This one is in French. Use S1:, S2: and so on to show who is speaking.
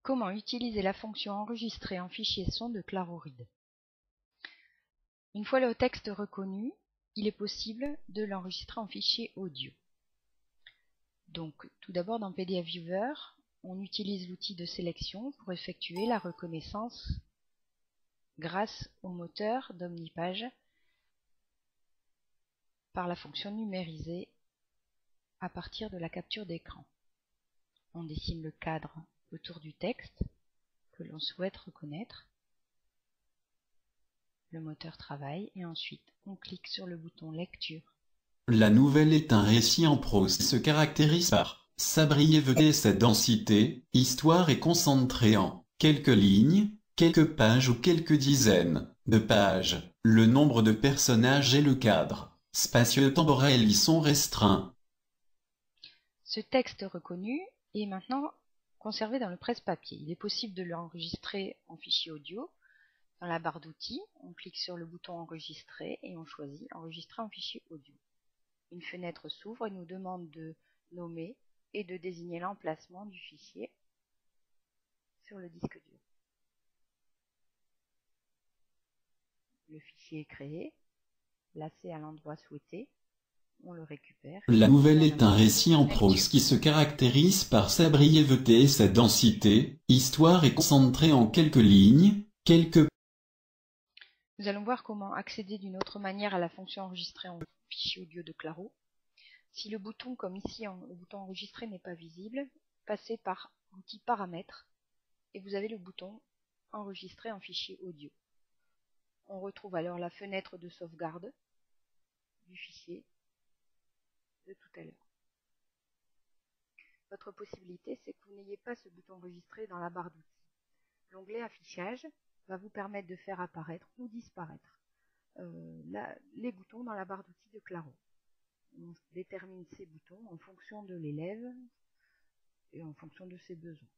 S1: Comment utiliser la fonction enregistrer en fichier son de ClaroRead? Une fois le texte reconnu, il est possible de l'enregistrer en fichier audio. Donc, tout d'abord dans PDF Viewer, on utilise l'outil de sélection pour effectuer la reconnaissance grâce au moteur d'Omnipage par la fonction numériser à partir de la capture d'écran. On dessine le cadre autour du texte que l'on souhaite reconnaître. Le moteur travaille et ensuite on clique sur le bouton lecture.
S2: La nouvelle est un récit en prose qui se caractérise par sa brièveté et sa densité, histoire est concentrée en quelques lignes, quelques pages ou quelques dizaines de pages. Le nombre de personnages et le cadre spatio-temporel y sont restreints.
S1: Ce texte reconnu est maintenant conservé dans le presse-papier. Il est possible de l'enregistrer en fichier audio. Dans la barre d'outils, on clique sur le bouton enregistrer et on choisit enregistrer en fichier audio. Une fenêtre s'ouvre et nous demande de nommer et de désigner l'emplacement du fichier sur le disque dur. Le fichier est créé, placé à l'endroit souhaité, on le récupère.
S2: La nouvelle est un récit en prose qui se caractérise par sa brièveté et sa densité, histoire est concentrée en quelques lignes, quelques...
S1: Nous allons voir comment accéder d'une autre manière à la fonction enregistrer en fichier audio de Claro. Si le bouton, comme ici, le bouton enregistrer n'est pas visible, passez par l'outil paramètres et vous avez le bouton enregistrer en fichier audio. On retrouve alors la fenêtre de sauvegarde du fichier de tout à l'heure. Votre possibilité, c'est que vous n'ayez pas ce bouton enregistrer dans la barre d'outils. L'onglet affichage va vous permettre de faire apparaître ou disparaître les boutons dans la barre d'outils de Claro. On détermine ces boutons en fonction de l'élève et en fonction de ses besoins.